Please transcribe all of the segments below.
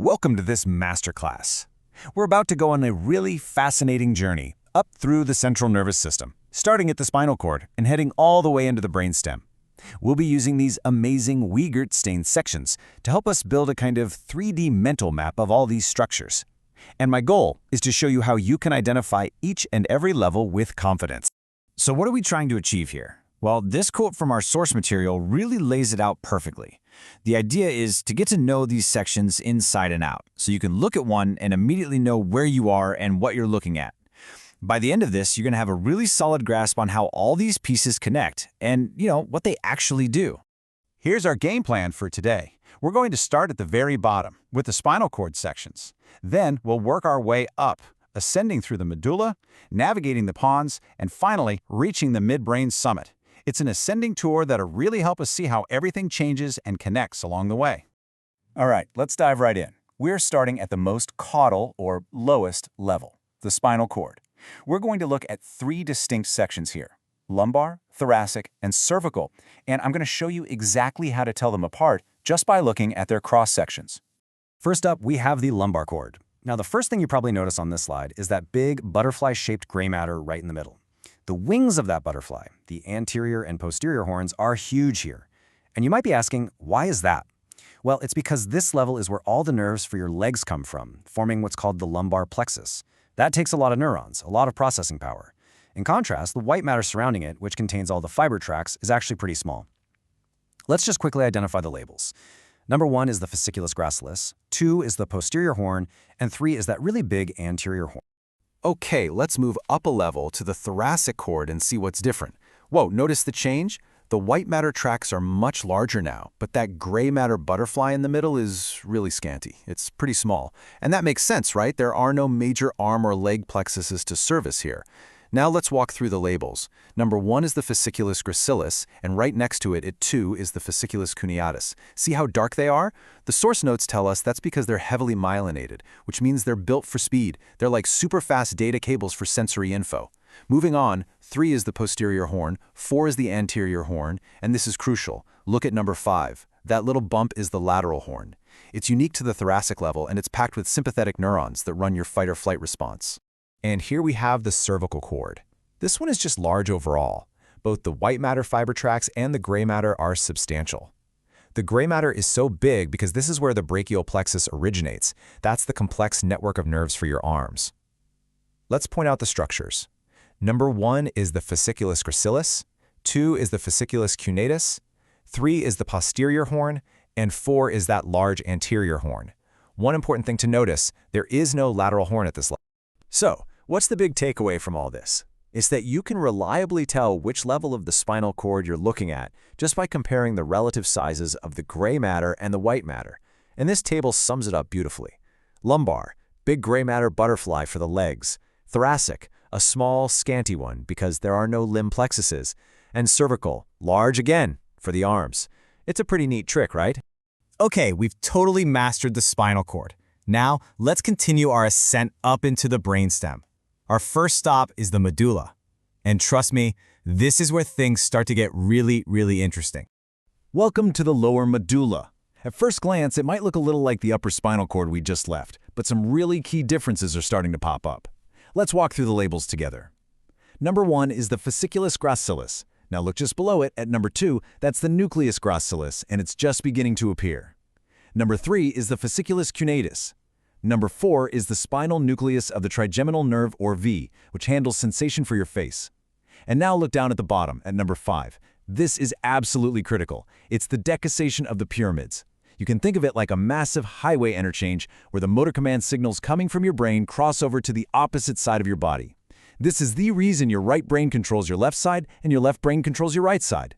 Welcome to this masterclass. We're about to go on a really fascinating journey up through the central nervous system, starting at the spinal cord and heading all the way into the brainstem. We'll be using these amazing Wiegert sections to help us build a kind of 3D mental map of all these structures. And my goal is to show you how you can identify each and every level with confidence. So what are we trying to achieve here? Well, this quote from our source material really lays it out perfectly. The idea is to get to know these sections inside and out, so you can look at one and immediately know where you are and what you're looking at. By the end of this, you're going to have a really solid grasp on how all these pieces connect and, what they actually do. Here's our game plan for today. We're going to start at the very bottom with the spinal cord sections. Then we'll work our way up, ascending through the medulla, navigating the pons, and finally reaching the midbrain summit. It's an ascending tour that'll really help us see how everything changes and connects along the way. All right, let's dive right in. We're starting at the most caudal or lowest level, the spinal cord. We're going to look at three distinct sections here: lumbar, thoracic, and cervical, and I'm going to show you exactly how to tell them apart just by looking at their cross sections. First up, we have the lumbar cord. Now, the first thing you probably notice on this slide is that big butterfly-shaped gray matter right in the middle. The wings of that butterfly, the anterior and posterior horns, are huge here. And you might be asking, why is that? Well, it's because this level is where all the nerves for your legs come from, forming what's called the lumbar plexus. That takes a lot of neurons, a lot of processing power. In contrast, the white matter surrounding it, which contains all the fiber tracts, is actually pretty small. Let's just quickly identify the labels. Number 1 is the fasciculus gracilis, 2 is the posterior horn, and 3 is that really big anterior horn. Okay, let's move up a level to the thoracic cord and see what's different. Whoa, notice the change? The white matter tracts are much larger now, but that gray matter butterfly in the middle is really scanty. It's pretty small. And that makes sense, right? There are no major arm or leg plexuses to service here. Now let's walk through the labels. Number 1 is the fasciculus gracilis, and right next to it, at 2, is the fasciculus cuneatus. See how dark they are? The source notes tell us that's because they're heavily myelinated, which means they're built for speed. They're like super fast data cables for sensory info. Moving on, 3 is the posterior horn, 4 is the anterior horn, and this is crucial. Look at number 5. That little bump is the lateral horn. It's unique to the thoracic level, and it's packed with sympathetic neurons that run your fight-or-flight response. And here we have the cervical cord. This one is just large overall. Both the white matter fiber tracts and the gray matter are substantial. The gray matter is so big because this is where the brachial plexus originates. That's the complex network of nerves for your arms. Let's point out the structures. Number 1 is the fasciculus gracilis, 2 is the fasciculus cuneatus, 3 is the posterior horn, and 4 is that large anterior horn. One important thing to notice, there is no lateral horn at this level. So, what's the big takeaway from all this? It's that you can reliably tell which level of the spinal cord you're looking at just by comparing the relative sizes of the gray matter and the white matter. And this table sums it up beautifully. Lumbar, big gray matter butterfly for the legs. Thoracic, a small, scanty one because there are no limb plexuses. And cervical, large again, for the arms. It's a pretty neat trick, right? Okay, we've totally mastered the spinal cord. Now, let's continue our ascent up into the brainstem. Our first stop is the medulla. And trust me, this is where things start to get really, really interesting. Welcome to the lower medulla. At first glance, it might look a little like the upper spinal cord we just left, but some really key differences are starting to pop up. Let's walk through the labels together. Number 1 is the fasciculus gracilis. Now look just below it at number 2, that's the nucleus gracilis, and it's just beginning to appear. Number 3 is the fasciculus cuneatus. Number 4 is the spinal nucleus of the trigeminal nerve, or V, which handles sensation for your face. And now look down at the bottom at number 5. This is absolutely critical. It's the decussation of the pyramids. You can think of it like a massive highway interchange where the motor command signals coming from your brain cross over to the opposite side of your body. This is the reason your right brain controls your left side and your left brain controls your right side.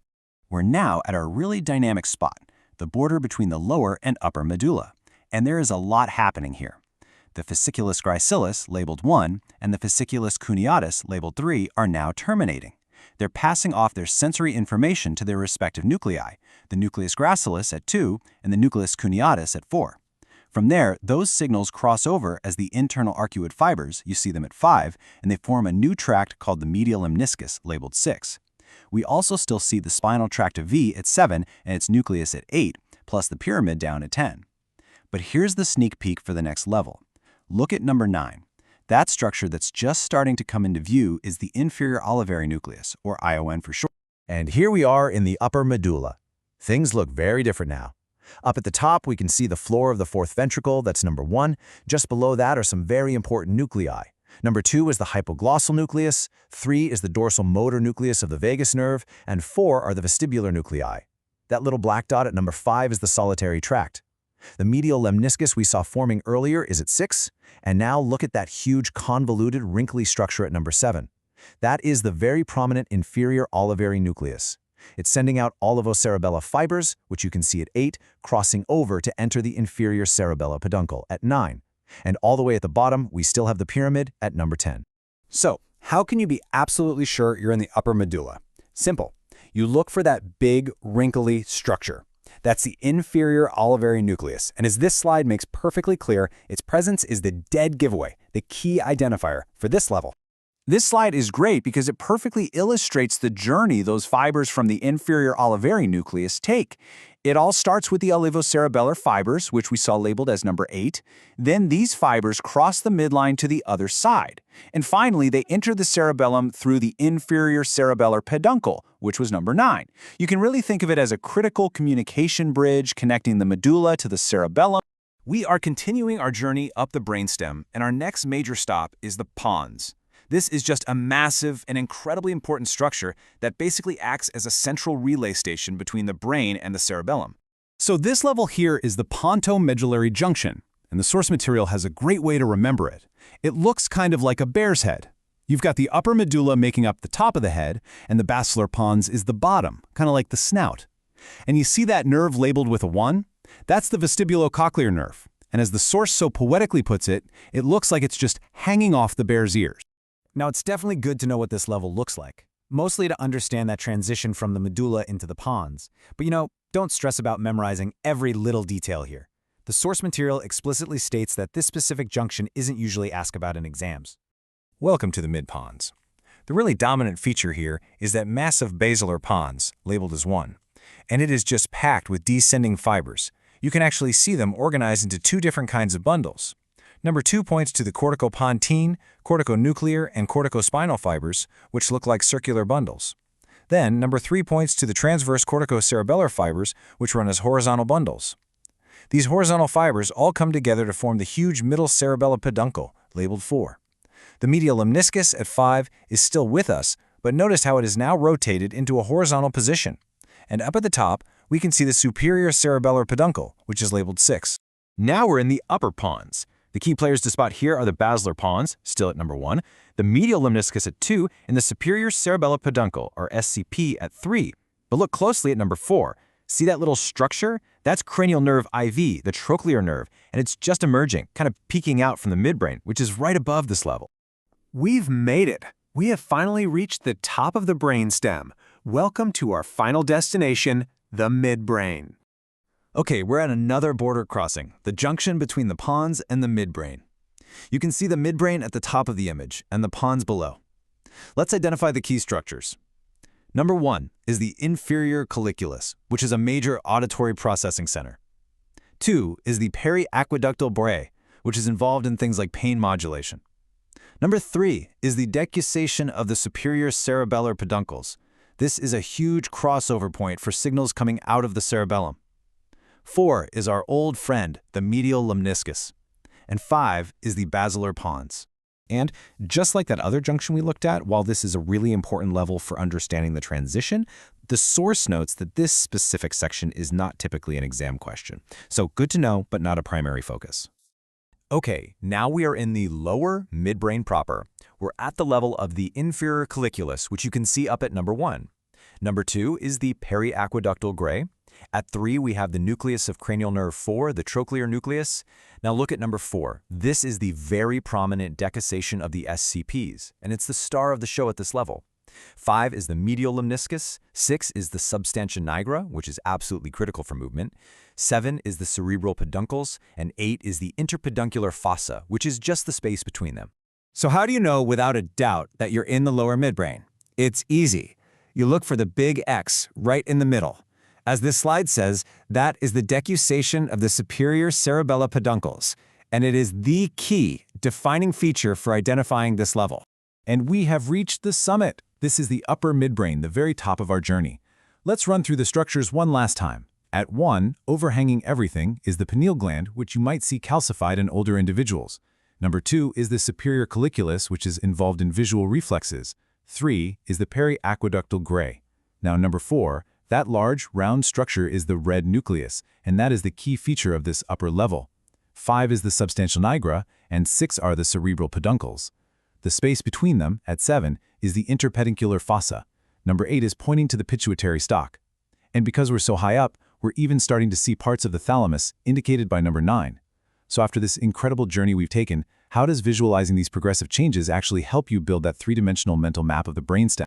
We're now at our really dynamic spot, the border between the lower and upper medulla. And there is a lot happening here. The fasciculus gracilis, labeled 1, and the fasciculus cuneatus, labeled 3, are now terminating. They're passing off their sensory information to their respective nuclei, the nucleus gracilis at 2 and the nucleus cuneatus at 4. From there, those signals cross over as the internal arcuate fibers, you see them at 5, and they form a new tract called the medial lemniscus, labeled 6. We also still see the spinal tract of V at 7 and its nucleus at 8, plus the pyramid down at 10. But here's the sneak peek for the next level. Look at number 9. That structure that's just starting to come into view is the inferior olivary nucleus, or ION for short. And here we are in the upper medulla. Things look very different now. Up at the top, we can see the floor of the fourth ventricle, that's number 1. Just below that are some very important nuclei. Number 2 is the hypoglossal nucleus, 3 is the dorsal motor nucleus of the vagus nerve, and 4 are the vestibular nuclei. That little black dot at number 5 is the solitary tract. The medial lemniscus we saw forming earlier is at 6, and now look at that huge convoluted wrinkly structure at number 7. That is the very prominent inferior olivary nucleus. It's sending out olivocerebellar fibers, which you can see at 8, crossing over to enter the inferior cerebellar peduncle at 9. And all the way at the bottom, we still have the pyramid at number 10. So, how can you be absolutely sure you're in the upper medulla? Simple. You look for that big, wrinkly structure. That's the inferior olivary nucleus, and as this slide makes perfectly clear, its presence is the dead giveaway, the key identifier for this level. This slide is great because it perfectly illustrates the journey those fibers from the inferior olivary nucleus take. It all starts with the olivocerebellar fibers, which we saw labeled as number 8. Then these fibers cross the midline to the other side. And finally, they enter the cerebellum through the inferior cerebellar peduncle, which was number 9. You can really think of it as a critical communication bridge connecting the medulla to the cerebellum. We are continuing our journey up the brainstem, and our next major stop is the pons. This is just a massive and incredibly important structure that basically acts as a central relay station between the brain and the cerebellum. So this level here is the pontomedullary junction, and the source material has a great way to remember it. It looks kind of like a bear's head. You've got the upper medulla making up the top of the head, and the basilar pons is the bottom, kind of like the snout. And you see that nerve labeled with a 1? That's the vestibulocochlear nerve. And as the source so poetically puts it, it looks like it's just hanging off the bear's ears. Now, it's definitely good to know what this level looks like, mostly to understand that transition from the medulla into the pons. But don't stress about memorizing every little detail here. The source material explicitly states that this specific junction isn't usually asked about in exams. Welcome to the mid-pons. The really dominant feature here is that massive basilar pons, labeled as 1, and it is just packed with descending fibers. You can actually see them organized into 2 different kinds of bundles. Number 2 points to the corticopontine, corticonuclear, and corticospinal fibers, which look like circular bundles. Then, number 3 points to the transverse corticocerebellar fibers, which run as horizontal bundles. These horizontal fibers all come together to form the huge middle cerebellar peduncle, labeled 4. The medial lemniscus at 5 is still with us, but notice how it is now rotated into a horizontal position. And up at the top, we can see the superior cerebellar peduncle, which is labeled 6. Now we're in the upper pons. The key players to spot here are the basilar pons, still at number 1, the medial lemniscus at 2, and the superior cerebellar peduncle, or SCP, at 3. But look closely at number 4. See that little structure? That's cranial nerve IV, the trochlear nerve, and it's just emerging, kind of peeking out from the midbrain, which is right above this level. We've made it. We have finally reached the top of the brainstem. Welcome to our final destination, the midbrain. Okay, we're at another border crossing, the junction between the pons and the midbrain. You can see the midbrain at the top of the image and the pons below. Let's identify the key structures. Number 1 is the inferior colliculus, which is a major auditory processing center. 2 is the periaqueductal brae, which is involved in things like pain modulation. Number 3 is the decussation of the superior cerebellar peduncles. This is a huge crossover point for signals coming out of the cerebellum. 4 is our old friend, the medial lemniscus. And 5 is the basilar pons. And just like that other junction we looked at, while this is a really important level for understanding the transition, the source notes that this specific section is not typically an exam question. So good to know, but not a primary focus. Okay, now we are in the lower midbrain proper. We're at the level of the inferior colliculus, which you can see up at number 1. Number 2 is the periaqueductal gray. At 3, we have the nucleus of cranial nerve 4, the trochlear nucleus. Now look at number 4. This is the very prominent decussation of the SCPs, and it's the star of the show at this level. 5 is the medial lemniscus. 6 is the substantia nigra, which is absolutely critical for movement. 7 is the cerebral peduncles, and 8 is the interpeduncular fossa, which is just the space between them. So how do you know without a doubt that you're in the lower midbrain? It's easy. You look for the big X right in the middle. As this slide says, that is the decussation of the superior cerebellar peduncles, and it is the key defining feature for identifying this level. And we have reached the summit. This is the upper midbrain, the very top of our journey. Let's run through the structures one last time. At 1, overhanging everything, is the pineal gland, which you might see calcified in older individuals. Number 2 is the superior colliculus, which is involved in visual reflexes. 3 is the periaqueductal gray. Now, number 4, that large, round structure is the red nucleus, and that is the key feature of this upper level. 5 is the substantia nigra, and 6 are the cerebral peduncles. The space between them, at 7, is the interpeduncular fossa. Number 8 is pointing to the pituitary stalk. And because we're so high up, we're even starting to see parts of the thalamus, indicated by number 9. So after this incredible journey we've taken, how does visualizing these progressive changes actually help you build that three-dimensional mental map of the brainstem?